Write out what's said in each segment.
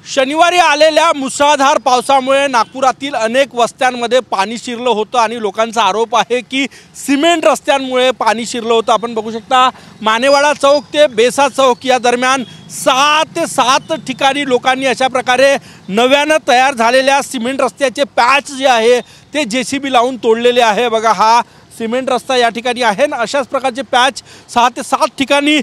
शनिवारी आलेल्या मुसळधार पावसामुळे नागपुरातील अनेक वस्त्यांमध्ये पाणी शिरलं होतं आणि लोकांचा आरोप आहे की सिमेंट रस्त्यांमुळे पाणी शिरलं होतं। आपण बघू शकता मानेवाडा चौक ते बेसा चौक या दरम्यान 6 ते 7 ठिकाणी लोकांनी अशा प्रकारे नव्याने तयार झालेल्या सिमेंट रस्त्याचे पॅच जे आहे ते जेसीबी लावून तोडलेले आहे। बघा हा सिमेंट रस्ता या ठिकाणी आहे ना, अशाच प्रकारचे पॅच 6 ते 7 ठिकाणी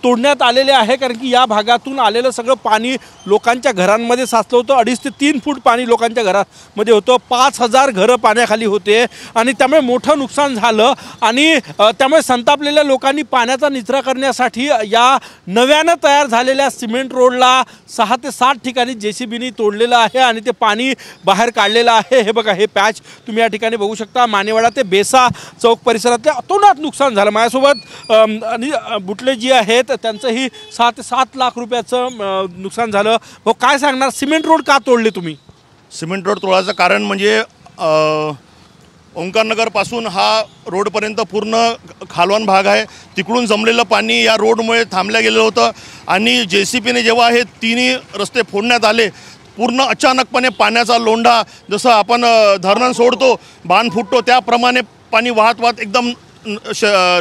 तोडण्यात आलेले आहे, कारण की या भागातून आलेलं सगळं पाणी लोकांच्या घरांमध्ये साचलं होतं। 2.5 ते 3 फूट पाणी लोकांच्या घरामध्ये होतं। 5000 घरं पाण्याखाली होते आणि त्यामुळे मोठं नुकसान झालं आणि त्यामुळे संतापलेल्या लोकांनी पाण्याचा निचरा करण्यासाठी या नव्याने तयार झालेल्या सिमेंट रोडला 6 ते 7 ठिकाणी जेसीबीनी तोडलेलं आहे आणि ते पाणी बाहेर काढलेलं आहे। हे बघा हे पॅच तुम्ही या ठिकाणी बघू शकता। मानेवाडा ते बेसा चौक परिसरातल्या अतोनात नुकसान झालं। माझ्यासोबत आणि बुटले जी आहेत त्यांचंही 6 ते 7 लाख रुपयाचं नुकसान झालं। हो काय सांगणार, सिमेंट रोड का तोडले तुम्ही? सिमेंट रोड तोडायचं कारण म्हणजे ओंकारनगर पासून हा रोडपर्यंत पूर्ण खालवण भाग आहे, तिकडून जमलेलं पाणी या रोडमुळे थांबलं गेलं होतं आणि जेसीबीने जेव्हा हे तिन्ही रस्ते फोडण्यात आले पूर्ण अचानकपणे पाण्याचा लोंढा, जसं आपण धरण सोडतो बांध फुटतो त्याप्रमाणे पाणी वाहत वाहत एकदम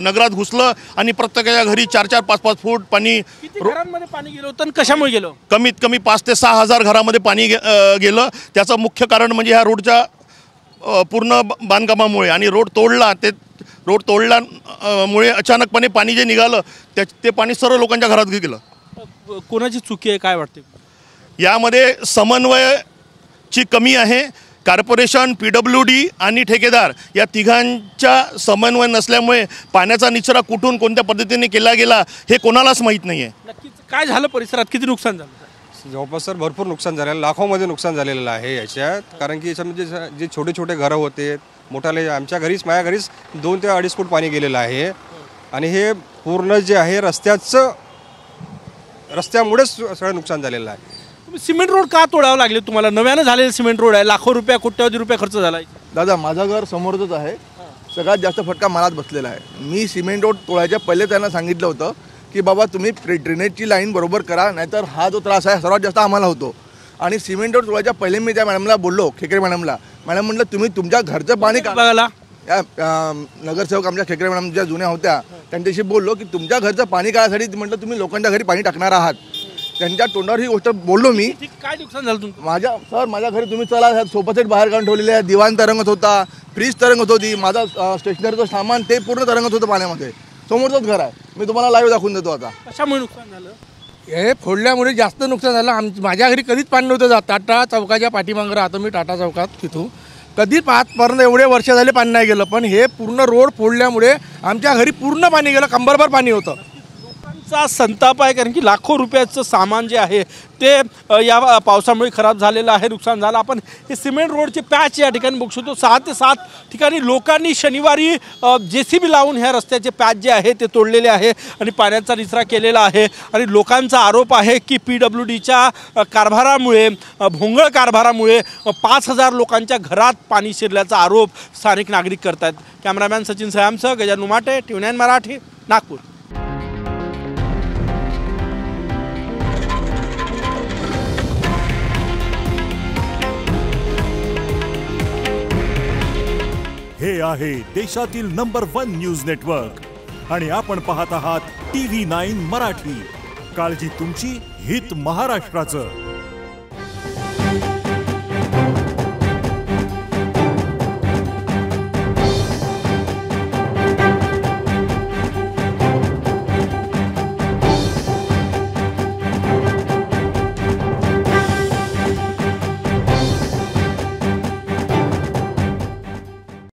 नगरात घुसलं आणि प्रत्येकाच्या घरी 4-4, 5-5 फूट पाणी घरांमध्ये पाणी गेलं होतं। कशामुळे गेलं? कमीत कमी 5 ते 6 हजार घरामध्ये पाणी गेलं। त्याचं मुख्य कारण म्हणजे ह्या रोडच्या पूर्ण बांधकामामुळे आणि रोड तोडल्यामुळे अचानकपणे पाणी जे निघालं ते पाणी सर्व लोकांच्या घरात गेलं। कोणाची चुकी आहे काय वाटते? यामध्ये समन्वयाची कमी आहे। कॉर्पोरेशन, PWD आणि ठेकेदार या तिघांच्या समन्वय नसल्यामुळे पाण्याचा निचरा कुठून कोणत्या पद्धतीने केला गेला हे कोणालाच माहीत नाही आहे। नक्कीच काय झालं परिसरात, किती नुकसान झालं? जवळपास सर भरपूर नुकसान झालेलं, लाखोमध्ये नुकसान झालेलं आहे याच्यात। कारण की याच्यामध्ये जे छोटे छोटे घरं होते, मोठाले आमच्या घरीच माझ्या घरीच 2 ते 2.5 फूट पाणी गेलेलं आहे आणि हे पूर्ण जे आहे रस्त्यामुळेच सगळं नुकसान झालेलं आहे। सिमेंट रोड का तोडावं लागले तुम्हाला? नव्यानं झालेलं सिमेंट रोड आहे, लाखो रुपये कोट्यावधी रुपये खर्च झाला। दादा माझं घर समोरच आहे, सगळ्यात जास्त फटका मलाच बसलेला आहे। मी सिमेंट रोड तोडायच्या पहिले त्यांना सांगितलं होतं की बाबा तुम्ही ड्रेनेजची लाईन बरोबर करा, नाहीतर हा जो त्रास आहे सर्वात जास्त आम्हाला होतो। आणि सिमेंट रोड तोडायच्या पहिले मी त्या मॅडमला बोललो, खेकडे मॅडमला, मॅडम म्हटलं तुम्ही तुमच्या घरचं पाणी बघायला या नगरसेवक आमच्या खेकडे मॅडम ज्या जुन्या होत्या त्यांच्याशी बोललो की तुमच्या घरचं पाणी काढण्यासाठी म्हटलं तुम्ही लोकांच्या घरी पाणी टाकणार आहात। त्यांच्या तोंडावर ही गोष्ट बोललो मी। काय नुकसान झालं तुमचं? माझ्या घरी तुम्ही चला, सोफा सेट बाहेर काढून ठेवलेले आहे, दिवाण तरंगत होता, फ्रीज तरंगत होती, माझा स्टेशनरीचं सामान ते पूर्ण तरंगत होतं पाण्यामध्ये। समोरचंच घर आहे, मी तुम्हाला लाईव्ह दाखवून देतो। आता कशामुळे नुकसान झालं? हे फोडल्यामुळे जास्त नुकसान झालं। माझ्या घरी कधीच पाणी नव्हतं जात। टाटा चौकाच्या पाठीमागं राहतो मी, टाटा चौकात, तिथून कधीच आजपर्यंत एवढे वर्ष झाले पाणी नाही गेलं, पण हे पूर्ण रोड फोडल्यामुळे आमच्या घरी पूर्ण पाणी गेलं, कंबरभर पाणी होतं। चा संताप आहे, कारण की लाखो रुपयाचं सामान जे आहे ते या पावसामुळे खराब झालेलं आहे, नुकसान झालं। आपण हे सिमेंट रोडचे पॅच या ठिकाणी बघू शकतो। 6 ते 7 ठिकाणी लोकांनी शनिवारी जेसीबी लावून ह्या रस्त्याचे पॅच जे आहे ते तोडलेले आहे आणि पाण्याचा निचरा केलेला आहे। आणि लोकांचा आरोप आहे की PWDच्या कारभारामुळे, भोंगळ कारभारामुळे 5000 लोकांच्या घरात पाणी शिरल्याचा आरोप स्थानिक नागरिक करतात। कॅमेरामॅन सचिन सयामसह गजानन उमाटे, TV9 मराठी, नागपूर। हे आहे देशातील नंबर 1 न्यूज नेटवर्क आणि आपण पाहत आहात TV9 मराठी। काळजी तुमची, हित महाराष्ट्राचं।